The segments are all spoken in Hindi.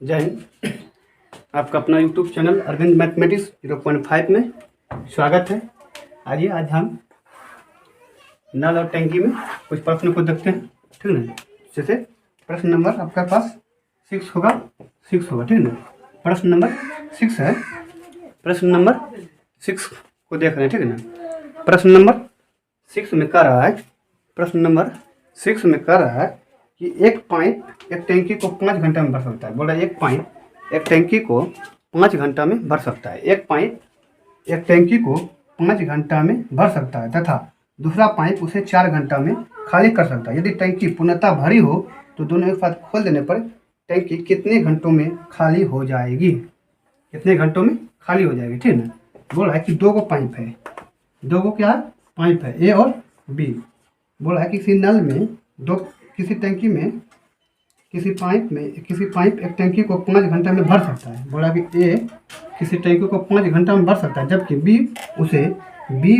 जय हिंद। आपका अपना यूट्यूब चैनल अरविंद मैथमेटिक्स 0.5 में स्वागत है। आज हम नल और टैंकी में कुछ प्रश्न को देखते हैं, ठीक है। जैसे प्रश्न नंबर आपके पास 6 होगा, ठीक है। प्रश्न नंबर 6 है। प्रश्न नंबर 6 को देख रहे हैं, ठीक है ना। प्रश्न नंबर 6 में कह रहा है, प्रश्न नंबर 6 में कह रहा है कि एक पाइप एक टैंकी को 5 घंटा में भर सकता है। बोला एक पाइप एक टैंकी को 5 घंटा में भर सकता है। एक पाइप एक टैंकी को 5 घंटा में भर सकता है तथा दूसरा पाइप उसे 4 घंटा में खाली कर सकता है। यदि टैंकी पूर्णतः भरी हो तो दोनों एक साथ खोल देने पर टैंकी कितने घंटों में खाली हो जाएगी? कितने घंटों में खाली हो जाएगी, ठीक है ना। बोला है कि 2 पाइप है, 2 क्या पाइप है, ए और बी। बोला है कि किसी नल में किसी टैंकी में किसी पाइप एक टैंकी को 5 घंटा में भर सकता है। बोला कि ए किसी टैंकी को 5 घंटा में भर सकता है, जबकि बी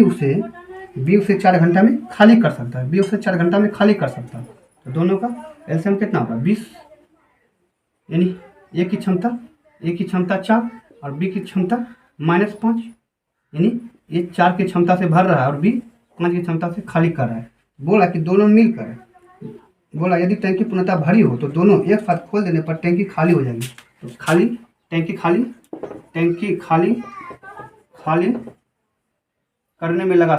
उसे 4 घंटा में खाली कर सकता है। बी उसे 4 घंटा में खाली कर सकता है। तो दोनों का एलसीएम कितना होगा? 20, यानी ए की क्षमता 4 और बी की क्षमता -5, यानी ये 4 की क्षमता से भर रहा है और बी 5 की क्षमता से खाली कर रहा है। बोला कि दोनों मिलकर, बोला यदि टैंकी पूर्णतः भरी हो तो दोनों एक साथ खोल देने पर टैंकी खाली हो जाएगी। तो टैंकी खाली करने में लगा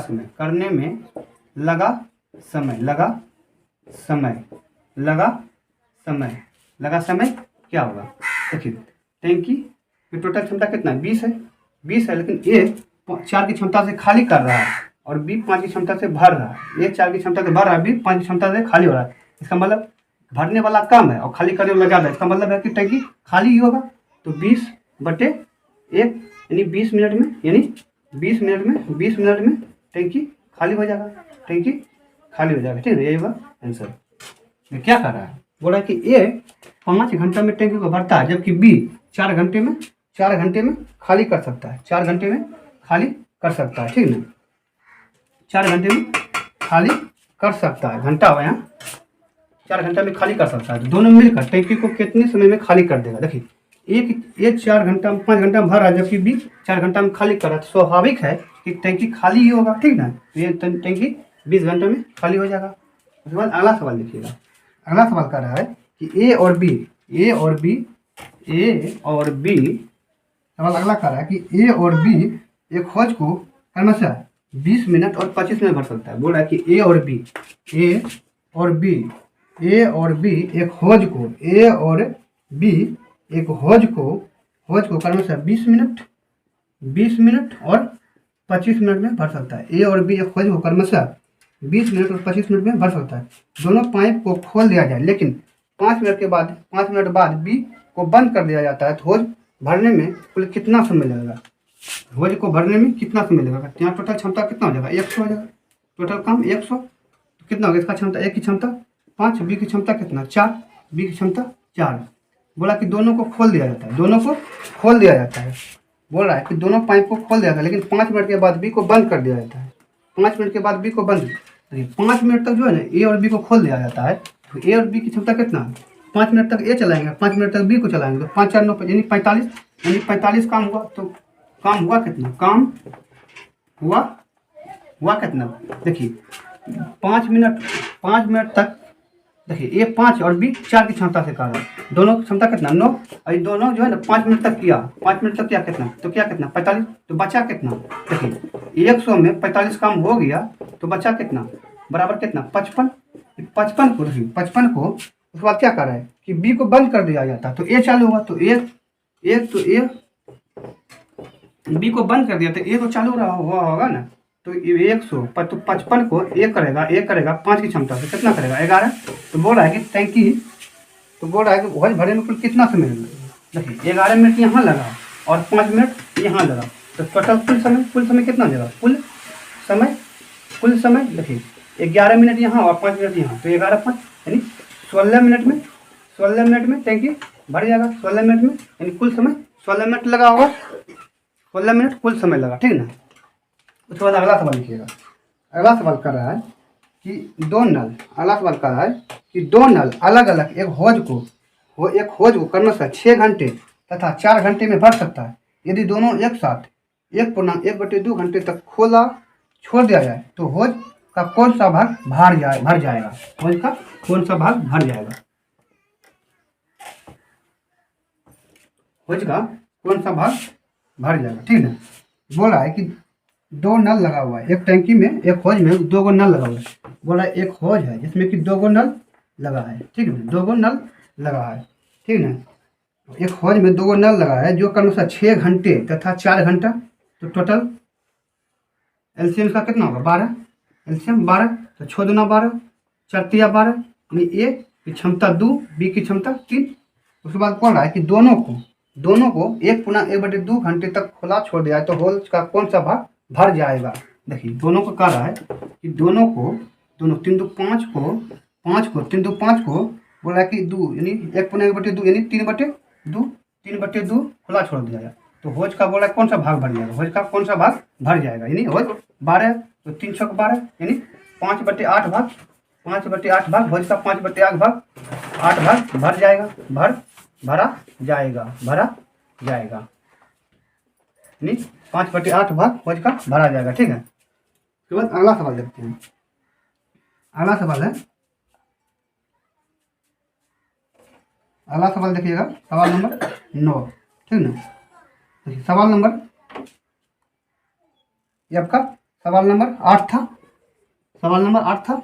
समय क्या होगा? देखिए टैंकी की टोटल क्षमता कितना है? 20 है, लेकिन ए 4 की क्षमता से खाली कर रहा है और बी 5 की क्षमता से भर रहा है। ए 4 की क्षमता से भर रहा है, बी 5 की क्षमता से खाली हो रहा है। इसका मतलब भरने वाला कम है और खाली करने वाला ज़्यादा है। इसका मतलब है कि टैंकी खाली ही होगा। तो 20/1 यानी 20 मिनट में टैंकी खाली हो जाएगा। ठीक है, यही होगा आंसर। ये क्या कर रहा है? बोला कि ए 5 घंटा में टैंकी को भरता है, जबकि बी 4 घंटे में खाली कर सकता है। 4 घंटे में खाली कर सकता है, ठीक है ना। 4 घंटे में खाली कर सकता है, घंटा हो यहाँ, 4 घंटा में खाली कर सकता है। तो दोनों मिलकर टैंकी को कितने समय में खाली कर देगा? देखिए एक 4 घंटा में 5 घंटा में भर रहा है, जबकि बी 4 घंटा में खाली कर रहा है। तो स्वाभाविक है कि टैंकी खाली ही होगा, ठीक ना। तो ये टैंकी 20 घंटे में खाली हो जाएगा। उसके बाद अगला सवाल देखिएगा। अगला सवाल कर रहा है कि ए और बी सवाल अगला कर रहा है कि ए और बी एक हौज को क्रमशः 20 मिनट और 25 मिनट भर सकता है। बोल रहा है कि ए और बी एक हौज को क्रमशः 20 मिनट और 25 मिनट में भर सकता है। ए और बी एक हौज को क्रमशः 20 मिनट और 25 मिनट में भर सकता है। दोनों पाइप को खोल दिया जाए, लेकिन 5 मिनट बाद बी को बंद कर दिया जाता है। तो हौज भरने में कुल कितना समय लगेगा? हौज को भरने में कितना समय लगेगा? यहाँ टोटल क्षमता कितना हो जाएगा? 100 हो जाएगा। टोटल काम 100, तो कितना होगा? इसका क्षमता, ए की क्षमता 5, बी की क्षमता कितना? 4, बी की क्षमता 4। बोला कि दोनों को खोल दिया जाता है। बोल रहा है कि दोनों पाइप को खोल दिया जाता है, लेकिन 5 मिनट के बाद बी को बंद कर दिया जाता है। 5 मिनट के बाद बी को बंद, 5 मिनट तक जो है ना ए और बी को खोल दिया जाता है। तो ए और बी की क्षमता कितना है? 5 मिनट तक ए चलाएंगे, 5 मिनट तक बी को चलाएंगे। तो 5 4 9 यानी 45, यानी 45 काम हुआ। तो काम हुआ कितना? काम हुआ कितना? देखिए 5 मिनट तक, देखिए ए 5 और बी 4 की क्षमता से कर रहा है। दोनों की क्षमता कितना? 9। और दोनों जो है ना 5 मिनट तक किया कितना? तो क्या कितना? 45। तो बचा कितना? देखिए 100 में 45 काम हो गया, तो बचा कितना? बराबर कितना? 55 को देखिए 55 को उसके बाद क्या कर रहा है कि बी को बंद कर दिया जाता है। तो ए चालू हुआ। तो ए बी को बंद कर दिया तो ए तो चालू रहा हुआ होगा ना। तो 100 पर तो 55 को ए करेगा 5 की क्षमता से कितना करेगा? 11। तो बोल रहा है कि टैंकी, तो बोल रहा है कि हौज भरने में कुल कितना समय लगेगा? देखिए 11 मिनट यहाँ लगा और 5 मिनट यहाँ लगा। तो टोटल कुल समय कितना हो जाएगा? कुल समय देखिए 11 मिनट यहाँ और 5 मिनट यहाँ, तो 11 5 यानी 16 मिनट में टैंकी भर जाएगा। 16 मिनट में यानी कुल समय 16 मिनट लगा होगा। 16 मिनट कुल समय लगा, ठीक ना। उसके बाद अगला सवाल लिखिएगा। अगला सवाल कर रहा है कि 2 नल अलग अलग एक वो एक होज को क्रमशः 6 घंटे तथा 4 घंटे में भर सकता है। यदि दोनों एक साथ 1.1/2 घंटे तक खोला छोड़ दिया जाए तो होज का कौन सा भाग भर जाएगा? होज का कौन सा भाग भर जाएगा? होज का कौन सा भाग भर जाएगा? ठीक है, बोला है कि 2 नल लगा हुआ है एक टैंकी में, एक होज में 2 गो नल लगा हुआ है। बोला एक होज है जिसमें कि 2 गो नल लगा है। ठीक है, 2 गो नल लगा है। ठीक है, एक होज में 2 गो नल लगा है जो क्रमशः 6 घंटे तथा 4 घंटा, तो टोटल एलसीएम का कितना होगा? 12। एलसीएम 12, तो 6 दूना 12, 4 तिया 12, यानी ए की क्षमता 2, बी की क्षमता 3। उसके बाद बोल रहा है कि दोनों को 1.1/2 घंटे तक खुला छोड़ दिया है तो होल का कौन सा भाग भर जाएगा? देखिए दोनों को कह रहा है कि दोनों 3 दो 5 को 3 दो 5 को बोल रहा है कि 2 यानी 1.1/2 यानी 3/2 खुला छोड़ दिया जाए तो होज का बोला कौन सा भाग भर जाएगा? होज का कौन सा भाग भर जाएगा? यानी होज 12, तो 3 छक 12 यानी 5/8 भाग, 5/8 भाग, होज का 5/8 भाग 8 भाग भर जाएगा, भरा जाएगा यानी 5/8 भाग होज का भरा जाएगा। ठीक है, उसके बाद अगला सवाल देखते हैं। अगला सवाल है, अगला सवाल देखिएगा, सवाल नंबर 9। ठीक ना, देखिए सवाल नंबर, ये आपका सवाल नंबर 8 था, सवाल नंबर 8 था।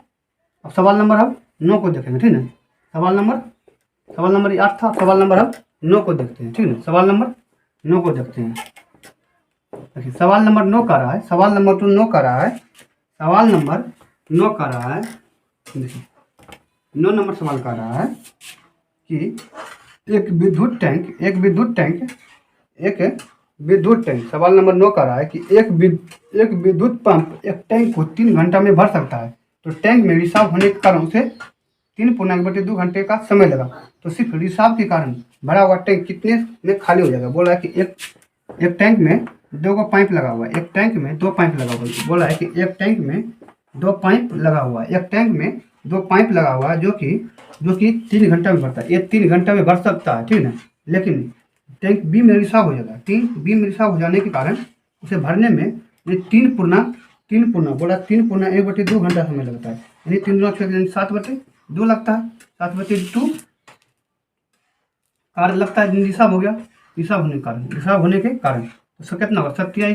अब सवाल नंबर हम 9 को देखेंगे। ठीक है, सवाल नंबर 8 था, सवाल नंबर हम 9 को देखते हैं। ठीक है, सवाल नंबर 9 को देखते हैं। देखिए सवाल नंबर 9 का रहा है, सवाल नंबर 9 का रहा है, सवाल नंबर 9 का रहा है। देखिए 9 नंबर सवाल का रहा है कि एक विद्युत टैंक, सवाल नंबर 9 का रहा है कि एक विद्युत पंप एक टैंक को 3 घंटा में भर सकता है तो टैंक में रिसाव होने के कारण उसे 3.2 घंटे का समय लगा, तो सिर्फ रिसाव के कारण भरा हुआ टैंक कितने में खाली हो जाएगा? बोला है कि एक टैंक में 2 गो पाइप लगा हुआ है, एक टैंक में 2 पाइप लगा हुआ है। बोला है कि एक टैंक में 2 पाइप लगा हुआ है, एक टैंक में 2 पाइप लगा हुआ है जो कि 3 घंटा में भरता है। ये 3 घंटा में भर सकता है। ठीक है, लेकिन टैंक बी में रिसाव हो जाएगा। बी में रिसाव हो जाने के कारण उसे भरने में 3.1/2 घंटा समय लगता है, यानी 3 7/2 लगता है, 7/2 कार्य लगता है। रिसाव हो गया, रिसाव होने के कारण तो कितना होगा? 7 यहाँ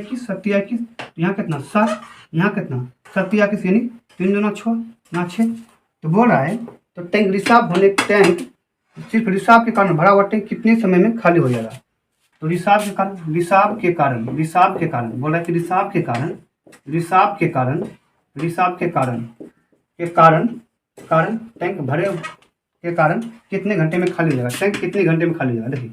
कितना 7, यहाँ कितना 7 यानी 3 दूना 6, तो बोल रहा है तो टैंक सिर्फ रिसाव के कारण भरा हुआ टैंक कितने समय में खाली हो जाएगा? तो रिसाव के कारण बोल रहा है कि रिसाव के कारण टैंक भरे के कारण कितने घंटे में खाली हो जाएगा? टैंक कितने घंटे में खाली हो जाएगा? देखिए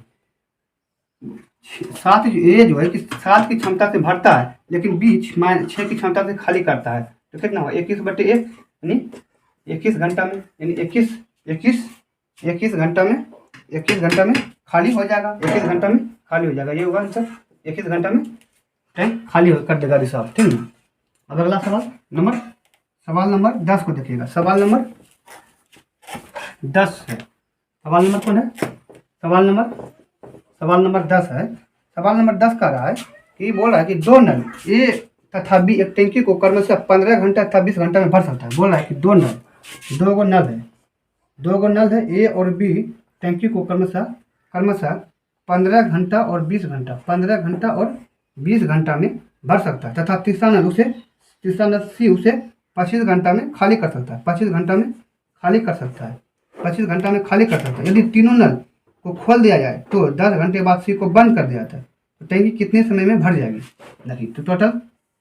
7 ये जो है कि 7 की क्षमता से भरता है लेकिन बी 6 की क्षमता से खाली करता है, तो कितना होगा? 21/1 यानी 21 घंटा में, यानी 21 घंटा में खाली हो जाएगा। 21 घंटा में खाली हो जाएगा, ये होगा आंसर। 21 घंटा में टैंक खाली कर देगा रिसाव। ठीक है, अब अगला सवाल नंबर 10 को देखिएगा। सवाल नंबर 10 है, सवाल नंबर कौन है? सवाल नंबर 10 है। सवाल नंबर 10 का रहा है कि बोल रहा है कि 2 नल ए तथा बी एक टैंकी को क्रमशः 15 घंटा तथा 20 घंटा में भर सकता है। बोल रहा है कि 2 गो नल है ए और बी टैंकी को क्रमशः 15 घंटा और 20 घंटा में भर सकता है तथा तीसरा नल सी उसे 25 घंटा में खाली कर सकता है। 25 घंटा में खाली कर सकता है। यदि तीनों नल को खोल दिया जाए तो 10 घंटे बाद सी को बंद कर दिया जाता है तो टैंकी कितने समय में भर जाएगी? देखिए तो टोटल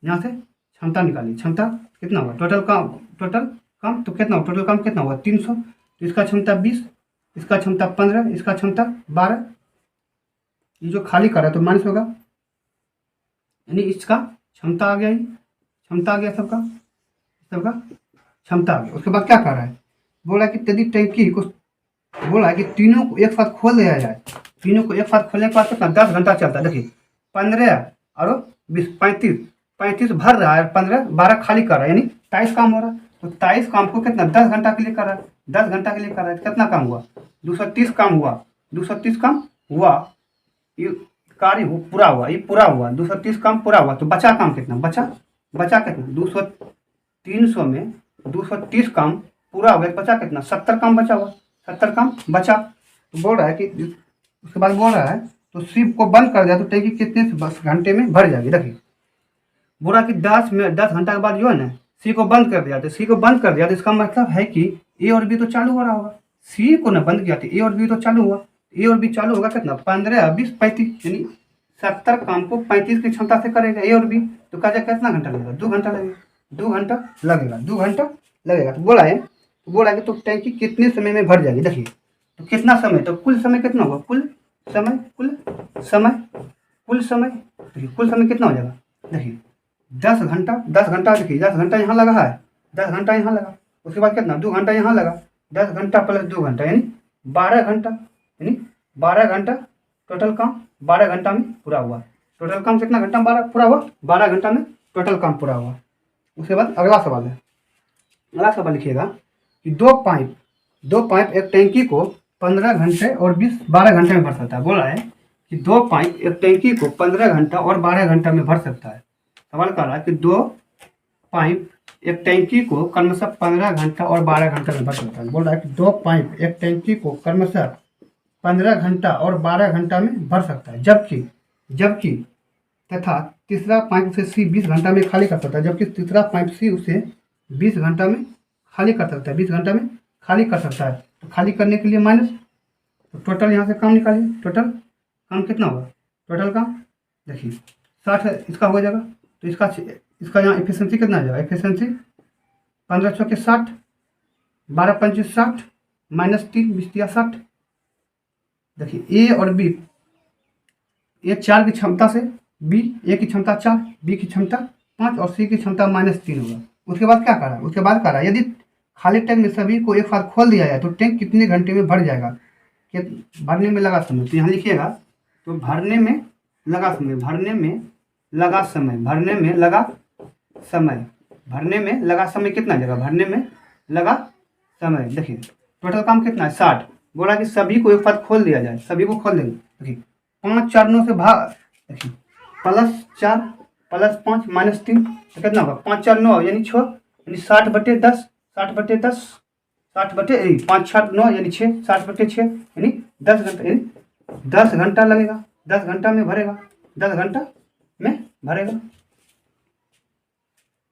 यहाँ से क्षमता निकालिए, क्षमता कितना होगा? टोटल काम तो कितना होगा? टोटल काम कितना होगा? 300, तो इसका क्षमता 20, इसका क्षमता 15, इसका क्षमता 12, ये जो खाली कर रहा है तो माइनस होगा, यानी इसका क्षमता आ गया, क्षमता आ गया, सबका क्षमता आ गया। उसके बाद क्या कर रहा है? बोला कि यदि टैंकी को बोला है कि तीनों को एक साथ खोल दिया जाए, तीनों को एक साथ खोलने के बाद कितना 10 घंटा चलता है। देखिए 15 और 20 35 भर रहा है, 12 खाली कर रहा है, यानी 23 काम हो रहा है। तो 23 काम को कितना 10 घंटा के लिए कर रहा है, 10 घंटा के लिए कर रहा है, कितना काम हुआ? 230 काम हुआ। 230 काम हुआ, ये कार्य पूरा हुआ, ये पूरा हुआ, 230 काम पूरा हुआ, तो बचा काम कितना, बचा कितना 200, 300 में 230 काम पूरा हो गया, बचा कितना 70 काम बचा हुआ, 70 काम बचा। तो बोल रहा है कि उसके बाद बोल रहा है तो सिप को बंद कर दिया तो टैंकी कितने घंटे में भर जाएगी। देखिए बोल रहा कि 10 घंटा के बाद जो है ना सी को बंद कर दिया, तो सी को बंद कर दिया तो इसका मतलब है कि ए और बी तो चालू हो रहा होगा, सी को ना बंद किया तो ए और बी तो चालू हुआ, ए और बी चालू होगा कितना 15, 20, 35, यानी 70 काम को 35 की क्षमता से करेगा ए और बी, तो कहा कितना घंटा लगेगा, 2 घंटा लगेगा, 2 घंटा लगेगा, 2 घंटा लगेगा। तो बोला है कि तो टैंकी कितने समय में भर जाएगी। देखिए तो कितना समय, तो कुल समय कितना होगा, कुल समय देखिए कुल समय कितना हो जाएगा। देखिए 10 घंटा देखिए 10 घंटा यहाँ लगा है, 10 घंटा यहाँ लगा, उसके बाद कितना 2 घंटा यहाँ लगा, 10 घंटा प्लस 2 घंटा यानी 12 घंटा, यानी 12 घंटा टोटल काम 12 घंटा में पूरा हुआ। टोटल काम कितना घंटा में पूरा हुआ, 12 घंटा में टोटल काम पूरा हुआ। उसके बाद अगला सवाल है, अगला सवाल लिखिएगा कि दो पाइप एक टैंकी को 15 घंटे और 12 घंटे में भर सकता है। बोला है कि 2 पाइप एक टैंकी को 15 घंटा और 12 घंटा में भर सकता है। सवाल कर रहा है कि 2 पाइप एक टैंकी को क्रमशः 15 घंटा और 12 घंटा में भर सकता है। बोल रहा है कि 2 पाइप एक टैंकी को क्रमशः 15 घंटा और 12 घंटा में भर सकता है, जबकि तथा तीसरा पाइप उसे सी 20 घंटा में खाली कर सकता है, जबकि तीसरा पाइप सी उसे 20 घंटा में खाली कर सकता है, 20 घंटा में खाली कर सकता है। तो खाली करने के लिए माइनस, तो टोटल यहाँ से काम निकालिए, टोटल काम कितना होगा, टोटल काम देखिए 60 इसका हो जाएगा, तो इसका यहाँ एफिशिएंसी कितना आ जाएगा, एफिशिएंसी 15 चौके 60, 12 पंचे 60, -3 20 दिया 60। देखिए ए और बी, ए 4 की क्षमता से बी, ए की क्षमता 4, बी की क्षमता 5 और सी की क्षमता -3 होगा। उसके बाद क्या करा, उसके बाद करा यदि खाली टैंक में सभी को एक साथ खोल दिया जाए तो टैंक कितने घंटे में भर जाएगा, भरने में लगा समय। तो यहाँ लिखिएगा तो भरने में लगा समय, भरने में लगा समय कितना जाएगा, भरने में लगा समय। देखिए टोटल काम कितना है 60। बोला कि सभी को एक साथ खोल दिया जाए, सभी को खोल देंगे। देखिए 5 4 9 से भाग, देखिए +4 +5 -3 तो कितना होगा 5 4 9 यानी 6, यानी 60/10, 60/10, 5 6 9 यानी 6, 60/6 यानी 10 घंटा, यानी 10 घंटा लगेगा, 10 घंटा में भरेगा, 10 घंटा में भरेगा,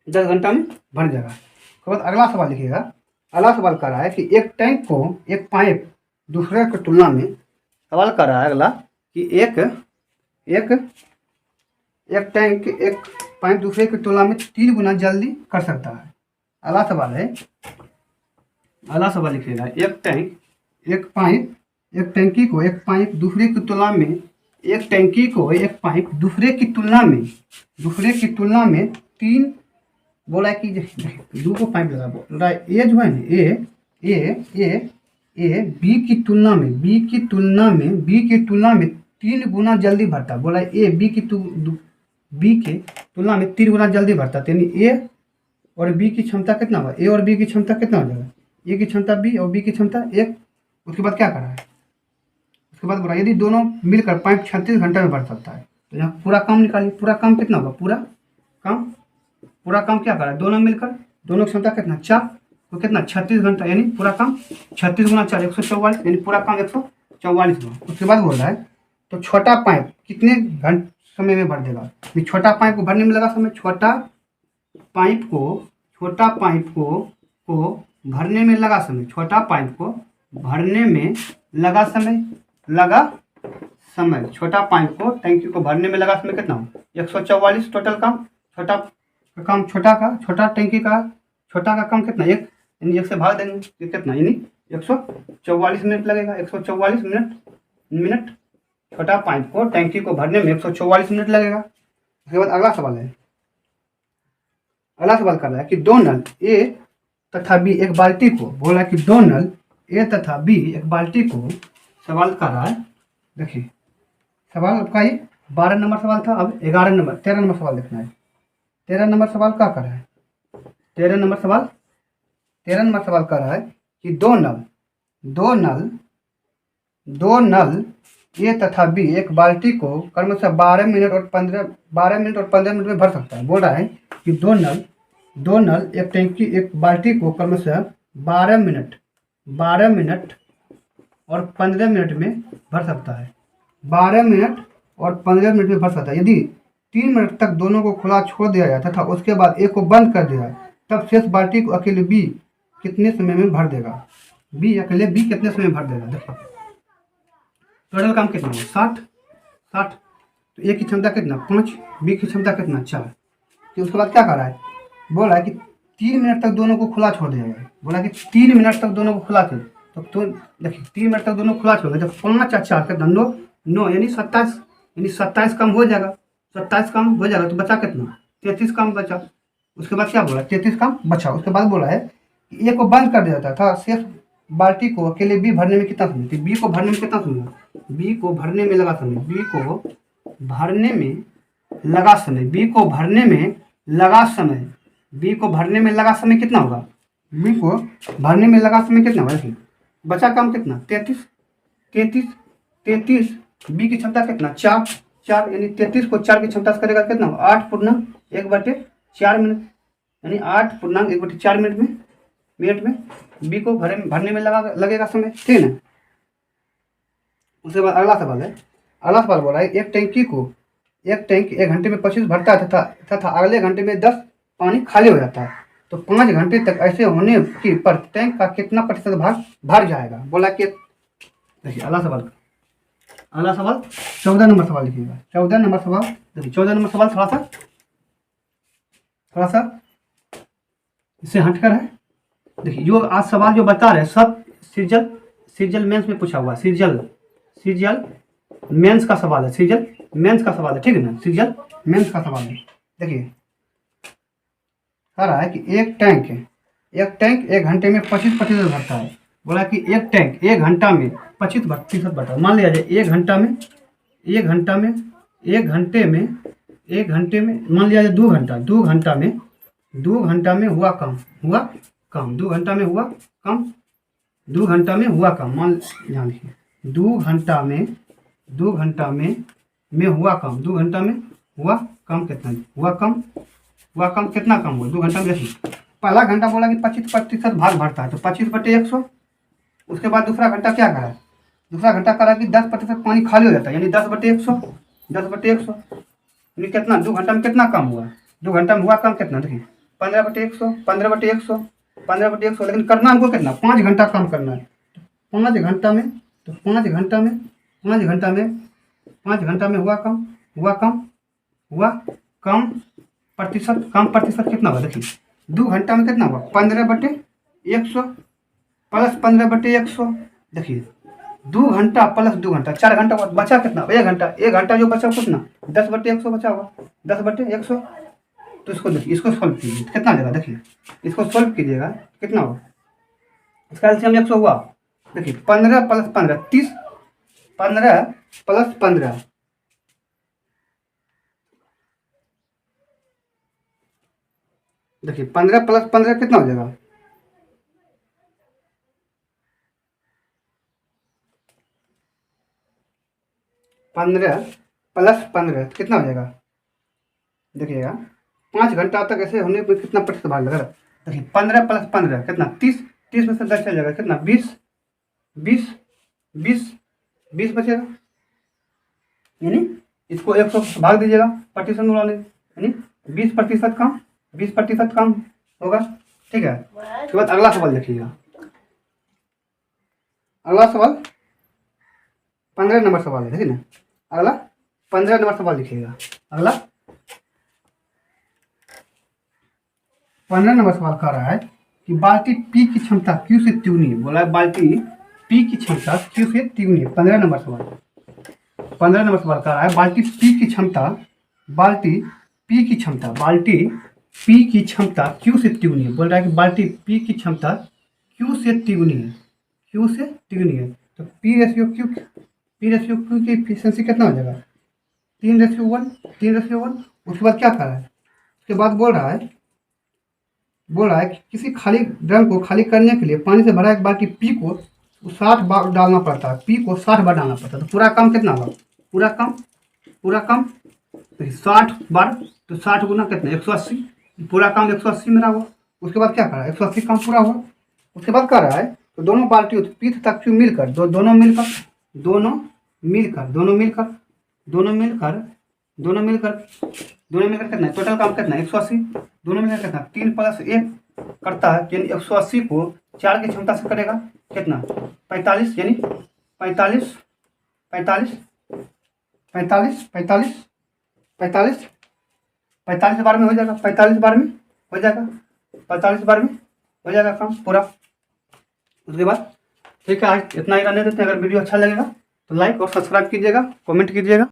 10 घंटा में भर जाएगा। उसके बाद अगला सवाल लिखिएगा, अगला सवाल कर रहा है कि एक टैंक को एक पाइप दूसरे की तुलना में, सवाल कर रहा है अगला कि एक टैंक एक पाइप दूसरे की तुलना में 3 गुना जल्दी कर सकता है। अगला सवाल है, अगला सवाल लिखिएगा एक टैंकी को एक पाइप दूसरे की तुलना में, एक टैंकी को एक पाइप दूसरे की तुलना में 3, बोला है कि 2 को पाइप लगा, बोल रहा है ए जो है ना ए बी की तुलना में 3 गुना जल्दी भरता है। बोला है ए बी की तुलना में 3 गुना जल्दी भरता है, यानी ए और बी की क्षमता कितना होगा, ए और बी की क्षमता कितना हो जाएगा, ए की क्षमता बी और बी की क्षमता 1। उसके बाद क्या करा है, उसके बाद बोला यदि दोनों मिलकर पाइप 36 घंटे में भर सकता है। तो यहाँ पूरा काम निकालिए, पूरा काम कितना होगा, पूरा काम क्या करा है, दोनों मिलकर, दोनों क्षमता कितना 4, तो कितना 36 घंटा, यानी पूरा काम 36 गुना 4 144, यानी पूरा काम 144 हुआ। उसके बाद बोल रहा है तो छोटा पाइप कितने घंटे समय में भर देगा। छोटा पाइप को भरने में लगा समय, छोटा पाइप को भरने में लगा समय, छोटा पाइप को भरने में लगा समय, छोटा पाइप को टैंकी को भरने में लगा समय कितना हो 144 टोटल काम। छोटा टैंकी का छोटा का काम कितना 1, यानी 1 से भाग देंगे तो कितना, यानी 144 मिनट लगेगा, 144 मिनट छोटा पाइप को टैंकी को भरने में 144 मिनट लगेगा। उसके बाद अगला सवाल है, अगला सवाल कर रहा है कि 2 नल ए तथा बी एक बाल्टी को, बोला कि 2 नल ए तथा बी एक बाल्टी को, सवाल कर रहा है। देखिए सवाल आपका ये 12 नंबर सवाल था, अब 13 नंबर सवाल देखना है। 13 नंबर सवाल क्या कर रहा है, 13 नंबर सवाल कर रहा है कि 2 नल दो नल ए तथा बी एक बाल्टी को क्रमशः 12 मिनट और 15 मिनट में भर सकता है। बोल रहा है कि दो नल एक टैंकी एक बाल्टी को क्रमशः 12 मिनट और 15 मिनट में भर सकता है। 12 मिनट और 15 मिनट में भर सकता है। यदि 3 मिनट तक दोनों को खुला छोड़ दिया जाए तथा उसके बाद एक को बंद कर दिया जाए, तब शेष बाल्टी को अकेले बी कितने समय में भर देगा? अकेले बी कितने समय में भर देगा? देखो टोटल काम कितना है? 60। तो ए की क्षमता कितना? 5, बी की क्षमता कितना? 4। तो उसके बाद क्या कर रहा है? बोल रहा है कि 3 मिनट तक दोनों को खुला छोड़ दिया जाए। बोला कि 3 मिनट तक दोनों को खुला छोड़, तो देखिए 3 मिनट तक दोनों खुला छोड़, जब 5 और 4 कितना? 9 यानी 27, यानी 27 कम हो जाएगा। 27 कम हो जाएगा तो बचा कितना? 33 कम बचा। उसके बाद क्या बोला? 33 कम बचा। उसके बाद बोला है कि ए को बंद कर दिया था शेष बाल्टी को अकेले बी भरने में कितना समय? बी को भरने में कितना समय? बी को भरने में लगा समय। बी को भरने में लगा समय। बी को भरने में लगा समय। बी को भरने में लगा समय कितना होगा? बी को भरने में लगा समय कितना होगा? देखिए बचा काम कितना? 33। बी की क्षमता कितना? 4 यानी 33 को 4 की क्षमता से करेगा कितना? 8/1/4 मिनट, यानी 8/1/4 मिनट में बी को भरने में लगेगा समय। ठीक है ना। उसके बाद अगला सवाल है। अगला सवाल बोला है एक टैंक 1 घंटे में 25 भरता है तथा अगले घंटे में 10 पानी खाली हो जाता है, तो 5 घंटे तक ऐसे होने की पर टैंक का कितना प्रतिशत भाग भर जाएगा? बोला कि देखिए अगला सवाल 14 नंबर सवाल लिखिएगा। 14 नंबर सवाल देखिए। 14 नंबर सवाल थोड़ा सा इससे हटकर है। देखिए जो आज सवाल जो बता रहे हैं सब सीजल मेंस में पूछा हुआ है। सीजल मेंस का सवाल है। सीजल मेंस का सवाल है। ठीक है ना। सीजल मेंस का सवाल है। देखिए कह रहा है कि एक टैंक 1 घंटे में 25% भरता है। बोला कि एक टैंक 1 घंटा में 25% भरता है। मान लिया जाए 1 घंटे में मान लिया जाए 2 घंटा में हुआ कम 2 घंटा में हुआ कम मान ध्यान रखिए 2 घंटा में हुआ कम 2 घंटा में हुआ कम कितना हुआ कम कितना कम हुआ 2 घंटा में? देखिए पहला घंटा बोला कि 25% भाग भरता है, तो 25/100। उसके बाद दूसरा घंटा क्या करा? दूसरा घंटा करा कि 10% पानी खाली हो जाता है, यानी 10/100 यानी कितना? 2 घंटा में कितना कम हुआ? 2 घंटा में हुआ कम कितना? देखिए 15/100 लेकिन करना हमको कितना? 5 घंटा कम करना है। 5 घंटा में हुआ कम प्रतिशत कितना हुआ? देखिए 2 घंटा में कितना हुआ? 15/100 प्लस 15/100। देखिए 2 घंटा प्लस 2 घंटा 4 घंटा बचा कितना? 1 घंटा जो बचा कितना? 10/100 बचा हुआ 10/100। तो इसको देखिए इसको सॉल्व कीजिए कितना देगा? देखिए इसको सॉल्व कीजिएगा कितना होगा? इसका एलसीएम 100 हुआ। देखिए 15 + 15 30 15 + 15 देखिए 15 + 15 कितना हो जाएगा? 15 + 15 कितना हो जाएगा? देखिएगा 5 घंटा तक ऐसे होने पर कितना प्रतिशत भाग लगा? देखिए 15 + 15 कितना? 30 में से 10 चल जाएगा कितना? 20 बचेगा, यानी इसको 100 भाग दीजिएगा प्रतिशत में वाले, यानी 20% कम होगा। ठीक है। उसके बाद अगला सवाल देखिएगा। अगला सवाल 15 नंबर सवाल है। देखिए ना अगला 15 नंबर सवाल लिखिएगा। अगला 15 नंबर सवाल कह रहा है कि बाल्टी पी की क्षमता क्यू से तिगुनी है। बोला है बाल्टी पी की क्षमता क्यू से तिगुनी है। 15 नंबर सवाल कह रहा है बाल्टी पी की क्षमता क्यू से तिगुनी है। बोल रहा है कि बाल्टी पी की क्षमता क्यू से तिगुनी है। तो पी रेशियो क्यू की एफिशिएंसी कितना हो जाएगा? 3:1। उसके बाद क्या कर रहा है? उसके बाद बोल रहा है कि किसी खाली ड्रम को खाली करने के लिए पानी से भरा एक बाल्टी पी को वो 60 बार डालना पड़ता है, पी को 60 बार डालना पड़ता है। तो पूरा काम कितना होगा, पूरा काम 60 बार, तो 60 गुना कितना 180, पूरा काम 180 मेरा हुआ। उसके बाद क्या कर रहा है, 180 काम पूरा हुआ। उसके बाद कर रहा है तो दोनों बाल्टी पी तथा क्यू मिलकर दोनों मिलकर कितना है, टोटल काम कितना है 180, दोनों मिलकर कितना 3 + 1 करता है, यानी 180 को 4 की क्षमता से करेगा कितना 45, यानी 45 बार में हो जाएगा, 45 बार में हो जाएगा, 45 बार में हो जाएगा काम पूरा। उसके बाद ठीक है, आज इतना ही रहने देते हैं। अगर वीडियो अच्छा लगेगा तो लाइक और सब्सक्राइब कीजिएगा, कमेंट कीजिएगा।